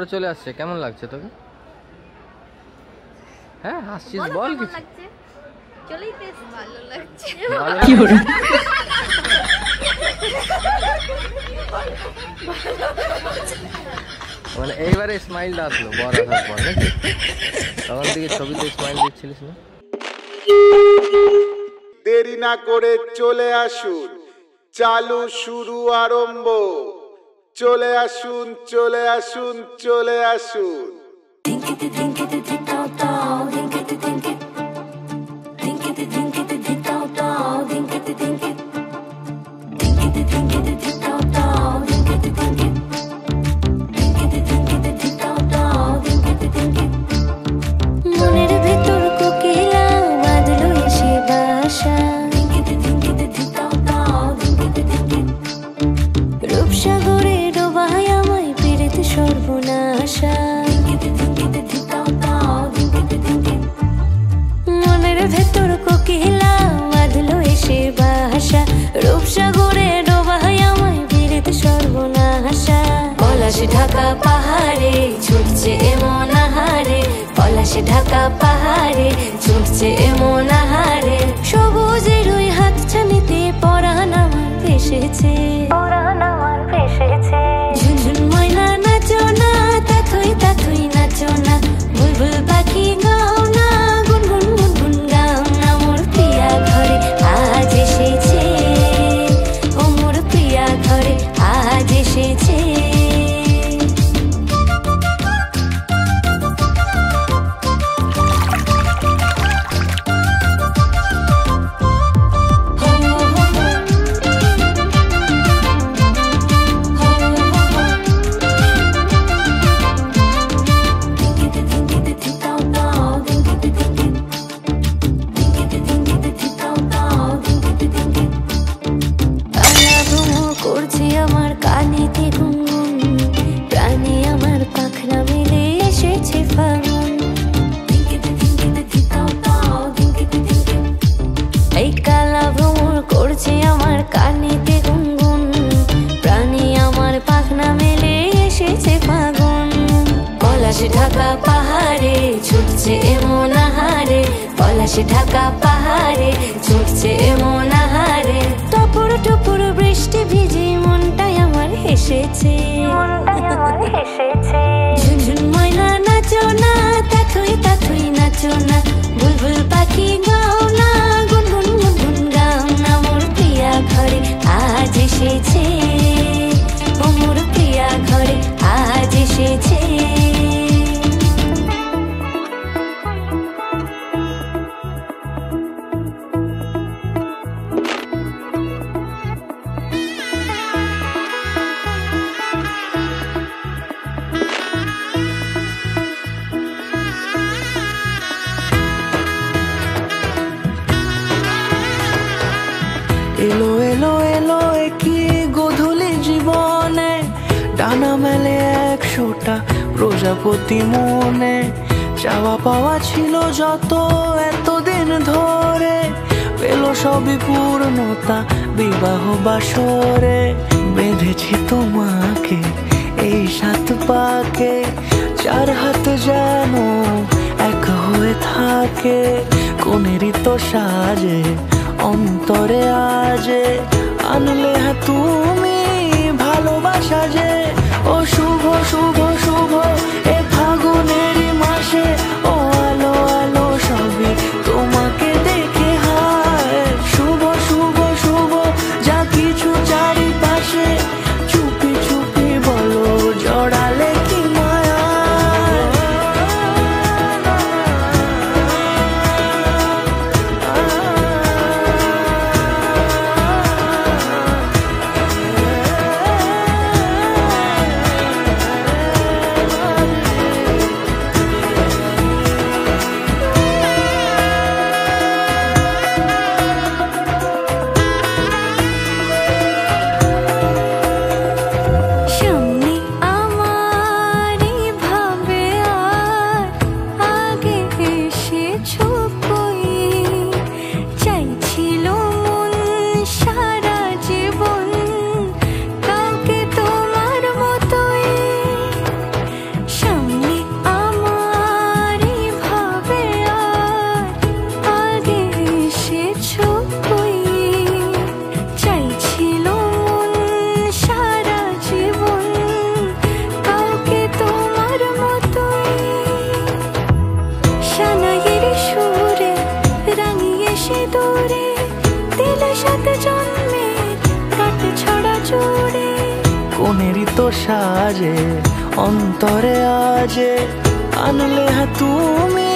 বর চলে আসছে, কেমন লাগছে তোকে? হ্যাঁ হাসছিস, বল কিছু। চলেই বেশ ভালো লাগছে। কি হলো? মানে এইবারে স্মাইলটা আসলো বর আসার পর নাকি? তখন থেকে ছবিতে স্মাইল দিচ্ছিলিস না? দেরি না করে চলে আসুন, চালু শুরু আরম্ভ। চলে আসুন, চলে আসুন, চলে আসুন। ঢাকা পাহাড়ে ছুটছে এমন আহারে, পলাশে ঢাকা পাহাড়ে ছুটছে এমন আহারে। সবুজের ওই হাত ছানিতে পরাণ আমার ভেসেছে, পরাণ আমার ভেসেছে। ঝুনঝুন ময়না নাচো না, তাথই তাথই নাচো না, বুলবুল পাখি গাও না, গুনগুন গুনগুন গাও না। মোর প্রিয়া ঘরে আজ এসেছে, ও মোর প্রিয়া ঘরে আজ এসেছে। ঢাকা পাহাড়ে ছুটছে এমন আহারে, পলাশে ঢাকা পাহাড়ে ছুটছে এমন আহারে। টপুর টপুর বৃষ্টি ভিজে মনটাই আমার হেসেছে, মনটাই আমার হেসেছে। ঝুনঝুন ময়না নাচো না, তাথই তাথই নাচো না, বুলবুল পাখি গাও না, গুনগুন গুনগুন গাও না। মোর প্রিয়া ঘরে আজ এসেছে, ও মোর প্রিয়া ঘরে আজ এসেছে। এলো এলো এলো কি গোধূলি জীবনে, ডানা মেলে 100টা প্রজাপতি মনে। চাওয়া পাওয়া ছিল যত এতদিন ধরে, পেল সবই পূর্ণতা বিবাহ বাসরে। বেঁধেছি তোমাকে এই 7 পাকে, 4 হাত যেন এক হয়ে থাকে। কোনেরই তো সাজে অন্তরে আজে, আনলে হ্যাঁ তুমি ভালোবাসা যে। ও শুভ শুভ শুভ এ ফাগুনেরই মাসে, ও আলো আলো সবই তোমাকে দেখে হায়। শুভ শুভ শুভ যা কিছু চারিপাশে, চুপি চুপি বলো জড়ালে কি মায়া। সুরে দিলে সাথে জন্মের কাট ছড়া জুড়ে। কোনেরই তো সাজে অন্তরে আজে আনলে তুমি